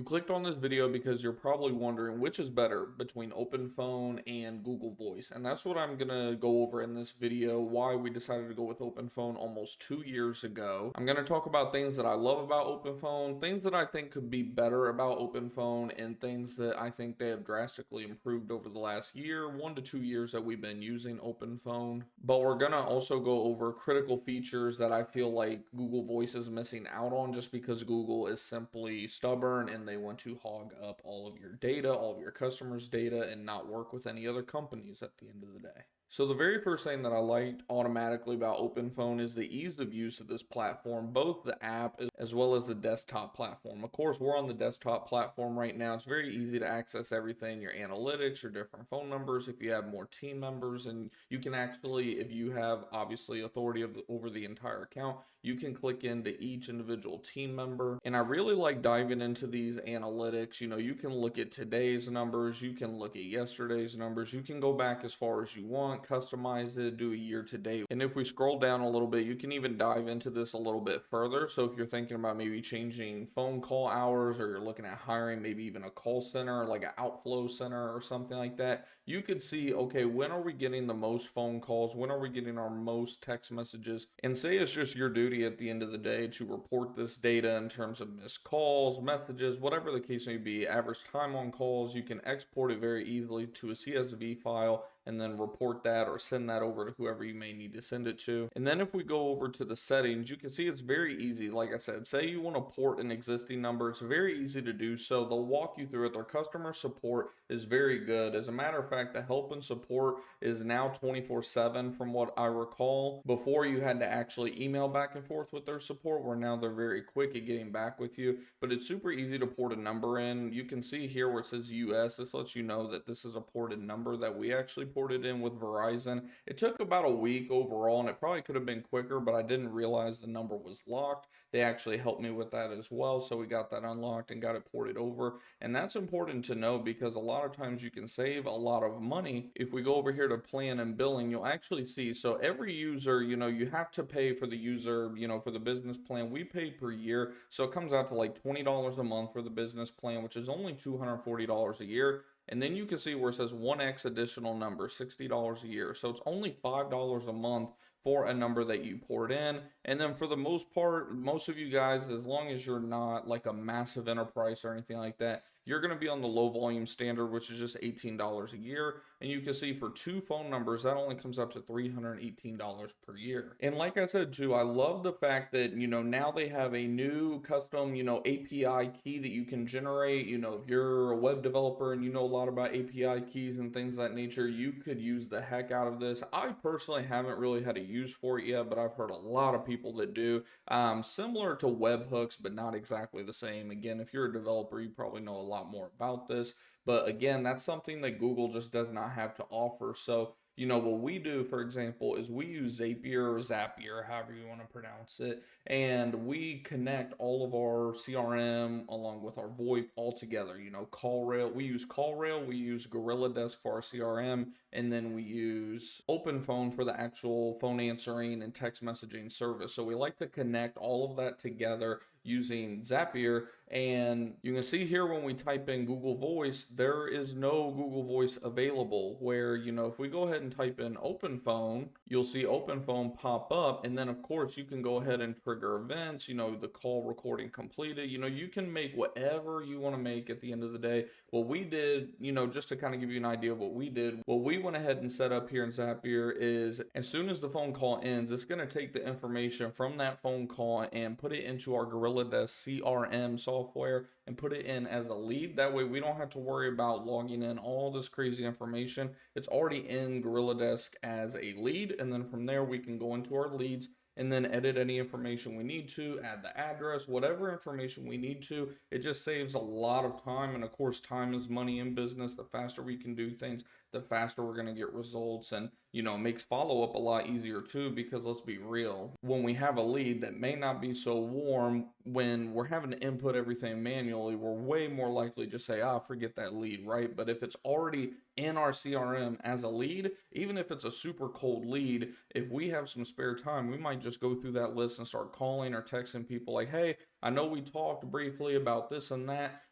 You clicked on this video because you're probably wondering which is better between Openphone and Google Voice. And that's what I'm going to go over in this video, why we decided to go with Openphone almost 2 years ago. I'm going to talk about things that I love about Openphone, things that I think could be better about Openphone, and things that I think they have drastically improved over the last year, 1 to 2 years that we've been using Openphone. But we're going to also go over critical features that I feel like Google Voice is missing out on just because Google is simply stubborn and they want to hog up all of your data, all of your customers' data, and not work with any other companies at the end of the day. So the very first thing that I liked automatically about Openphone is the ease of use of this platform, both the app as well as the desktop platform. Of course, we're on the desktop platform right now. It's very easy to access everything, your analytics, your different phone numbers, if you have more team members, and you can actually, if you have obviously authority over the entire account, you can click into each individual team member. And I really like diving into these analytics. You can look at today's numbers, you can look at yesterday's numbers, you can go back as far as you want, customize it, do a year to date. And if we scroll down a little bit, you can even dive into this a little bit further. So if you're thinking about maybe changing phone call hours, or you're looking at hiring maybe even a call center, like an outflow center or something like that, you could see, okay, when are we getting the most phone calls? When are we getting our most text messages? And say it's just your duty at the end of the day to report this data in terms of missed calls, messages, whatever the case may be, average time on calls. You can export it very easily to a CSV file and then report that or send that over to whoever you may need to send it to. And then if we go over to the settings, you can see it's very easy. Like I said, say you want to port an existing number, it's very easy to do so. They'll walk you through it. Their customer support is very good. As a matter of fact, the help and support is now 24/7 from what I recall. Before, you had to actually email back and forth with their support, where now they're very quick at getting back with you. But it's super easy to port a number in. You can see here where it says US. This lets you know that this is a ported number that we actually ported in with Verizon. It took about a week overall, and it probably could have been quicker, but I didn't realize the number was locked. They actually helped me with that as well, so we got that unlocked and got it ported over. And that's important to know because a lot of times you can save a lot of money. If we go over here to plan and billing, you'll actually see, so every user, you have to pay for the user, for the business plan. We pay per year, so it comes out to like $20 a month for the business plan, which is only $240 a year. And then you can see where it says 1x additional number, $60 a year. So it's only $5 a month for a number that you poured in. And then for the most part, most of you guys, as long as you're not like a massive enterprise or anything like that, you're going to be on the low volume standard, which is just $18 a year. And you can see for two phone numbers, that only comes up to $318 per year. And like I said too, I love the fact that, now they have a new custom, API key that you can generate. If you're a web developer and you know a lot about API keys and things of that nature, you could use the heck out of this. I personally haven't really had a use for it yet, but I've heard a lot of people that do. Similar to webhooks, but not exactly the same. Again, if you're a developer, you probably know a lot more about this, but again, that's something that Google just does not have to offer. So what we do, for example, is we use Zapier or Zapier, however you want to pronounce it, and we connect all of our CRM along with our VoIP all together. CallRail, we use CallRail, we use Gorilla Desk for our CRM, and then we use Openphone for the actual phone answering and text messaging service. So we like to connect all of that together using Zapier. And you can see here when we type in Google Voice, there is no Google Voice available, where, if we go ahead and type in Openphone, you'll see Openphone pop up. And then of course you can go ahead and trigger events, the call recording completed. You can make whatever you want to make at the end of the day. What we did, just to kind of give you an idea of what we went ahead and set up here in Zapier is, as soon as the phone call ends, it's going to take the information from that phone call and put it into our Gorilla Desk CRM software and put it in as a lead. That way we don't have to worry about logging in all this crazy information. It's already in Gorilla Desk as a lead, and then from there we can go into our leads and then edit any information we need to, add the address, whatever information we need to. It just saves a lot of time, and of course time is money in business. The faster we can do things, the faster we're going to get results, and makes follow-up a lot easier too, because let's be real, when we have a lead that may not be so warm, when we're having to input everything manually, we're way more likely to say, forget that lead, right? But if it's already in our CRM as a lead, even if it's a super cold lead, if we have some spare time, we might just go through that list and start calling or texting people like, hey, I know we talked briefly about this and that.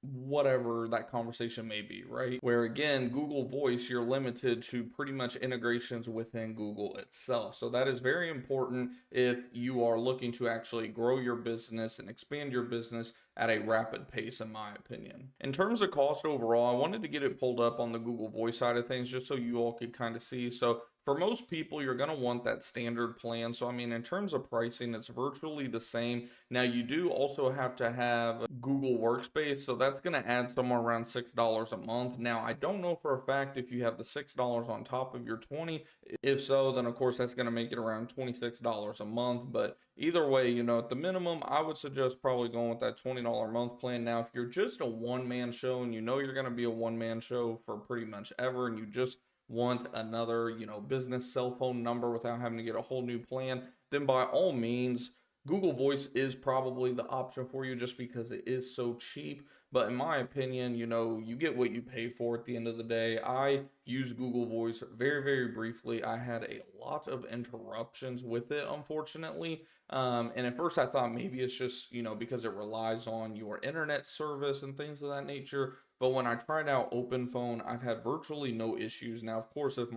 whatever that conversation may be, right? Where again, Google Voice, you're limited to pretty much integrations within Google itself. So that is very important if you are looking to actually grow your business and expand your business at a rapid pace, in my opinion. In terms of cost overall, I wanted to get it pulled up on the Google Voice side of things just so you all could kind of see. So for most people, you're going to want that standard plan. So, I mean, in terms of pricing, it's virtually the same. Now, you do also have to have Google Workspace. So that's going to add somewhere around $6 a month. Now, I don't know for a fact if you have the $6 on top of your 20. If so, then of course that's going to make it around $26 a month. But either way, at the minimum, I would suggest probably going with that $20 a month plan. Now, if you're just a one-man show and you're going to be a one-man show for pretty much ever, and you just want another, business cell phone number without having to get a whole new plan, then by all means, Google Voice is probably the option for you just because it is so cheap. But in my opinion, you get what you pay for at the end of the day. I use Google Voice very, very briefly. I had a lot of interruptions with it, unfortunately. And at first I thought maybe it's just, because it relies on your internet service and things of that nature. But when I tried out Openphone, I've had virtually no issues. Now, of course, if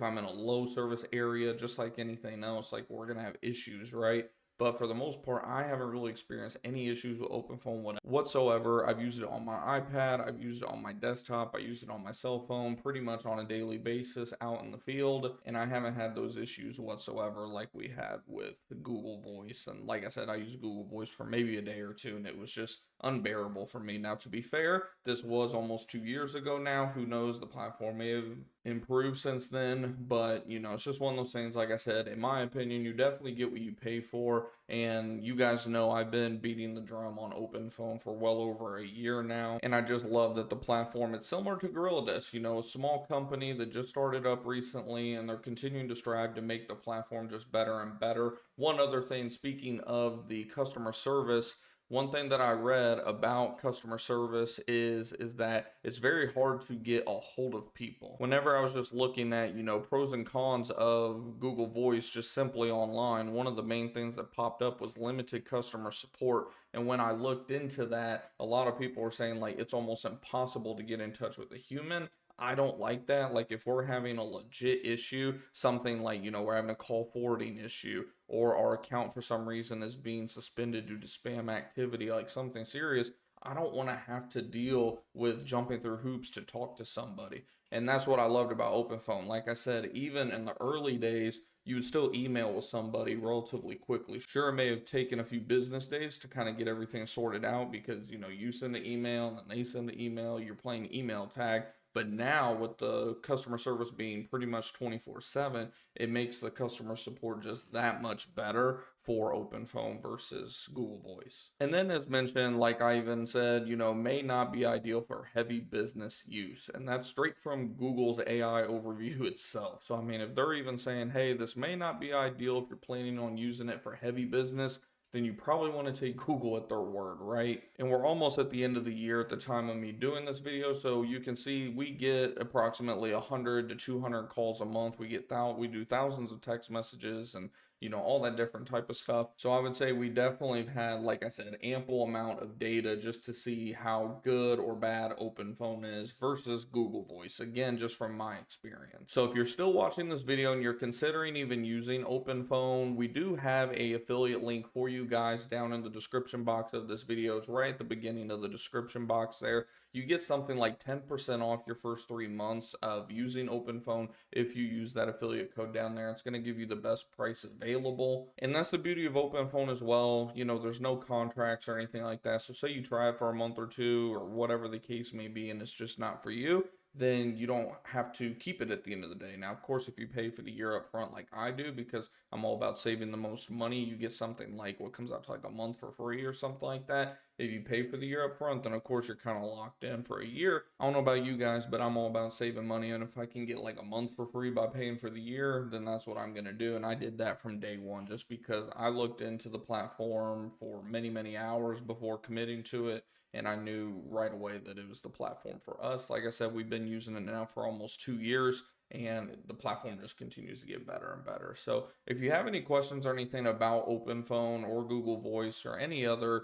I'm in a low service area, just like anything else, like we're going to have issues, right? But for the most part, I haven't really experienced any issues with Openphone whatsoever. I've used it on my iPad, I've used it on my desktop, I use it on my cell phone pretty much on a daily basis out in the field, and I haven't had those issues whatsoever like we had with Google Voice. And like I said, I used Google Voice for maybe a day or two, and it was just unbearable for me. Now, to be fair, this was almost 2 years ago now. Who knows? The platform may have improved since then, but it's just one of those things. Like I said, in my opinion, you definitely get what you pay for. And you guys know I've been beating the drum on Openphone for well over a year now, and I just love that the platform, it's similar to Gorilla Disc, a small company that just started up recently, and they're continuing to strive to make the platform just better and better. One other thing, speaking of the customer service, one thing that I read about customer service is that it's very hard to get a hold of people. Whenever I was just looking at, pros and cons of Google Voice just simply online, one of the main things that popped up was limited customer support. And when I looked into that, a lot of people were saying like it's almost impossible to get in touch with a human. I don't like that. Like if we're having a legit issue, something like, we're having a call forwarding issue, or our account for some reason is being suspended due to spam activity, like something serious, I don't want to have to deal with jumping through hoops to talk to somebody. And that's what I loved about Openphone. Like I said, even in the early days, you would still email with somebody relatively quickly. Sure, it may have taken a few business days to kind of get everything sorted out because, you send the email and then they send the email, you're playing email tag. But now with the customer service being pretty much 24/7, it makes the customer support just that much better for Openphone versus Google Voice. And then as mentioned, like I even said, may not be ideal for heavy business use. And that's straight from Google's AI overview itself. So I mean, if they're even saying, hey, this may not be ideal if you're planning on using it for heavy business, then you probably want to take Google at their word, right? And we're almost at the end of the year at the time of me doing this video, so you can see we get approximately 100 to 200 calls a month. We do thousands of text messages and all that different type of stuff. So I would say we definitely have had, like I said, ample amount of data just to see how good or bad Openphone is versus Google Voice. Again, just from my experience. So if you're still watching this video and you're considering even using Openphone, we do have a affiliate link for you guys down in the description box of this video. It's right at the beginning of the description box there. You get something like 10% off your first 3 months of using Openphone if you use that affiliate code down there. It's going to give you the best price available. And that's the beauty of Openphone as well. There's no contracts or anything like that. So say you try it for a month or two or whatever the case may be and it's just not for you, then you don't have to keep it at the end of the day. Now, of course, if you pay for the year up front like I do, because I'm all about saving the most money, you get something like what comes out to like a month for free or something like that. If you pay for the year up front, then of course you're kind of locked in for a year. I don't know about you guys, but I'm all about saving money. And if I can get like a month for free by paying for the year, then that's what I'm going to do. And I did that from day one just because I looked into the platform for many, many hours before committing to it. And I knew right away that it was the platform for us. Like I said, we've been using it now for almost 2 years. and the platform just continues to get better and better. So if you have any questions or anything about Openphone or Google Voice or any other,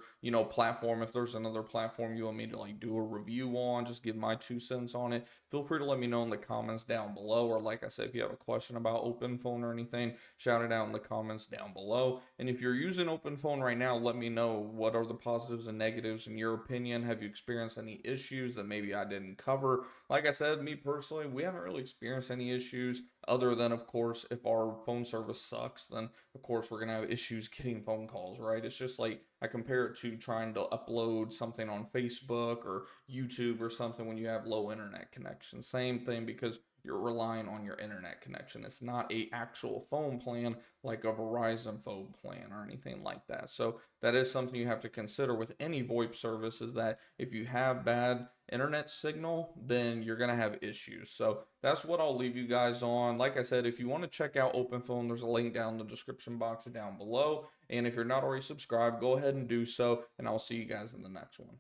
platform, if there's another platform you want me to like do a review on, just give my 2 cents on it, feel free to let me know in the comments down below. Or like I said, if you have a question about Openphone or anything, shout it out in the comments down below. And if you're using Openphone right now, let me know what are the positives and negatives in your opinion. Have you experienced any issues that maybe I didn't cover? Like I said, me personally, we haven't really experienced any issues other than, of course, if our phone service sucks, then of course we're gonna have issues getting phone calls, right? It's just like I compare it to trying to upload something on Facebook or YouTube or something when you have low internet connection. Same thing, because you're relying on your internet connection. It's not a actual phone plan like a Verizon phone plan or anything like that. So that is something you have to consider with any VoIP service, is that if you have bad internet signal, then you're going to have issues. So that's what I'll leave you guys on. Like I said, if you want to check out Openphone, there's a link down in the description box down below. And if you're not already subscribed, go ahead and do so. And I'll see you guys in the next one.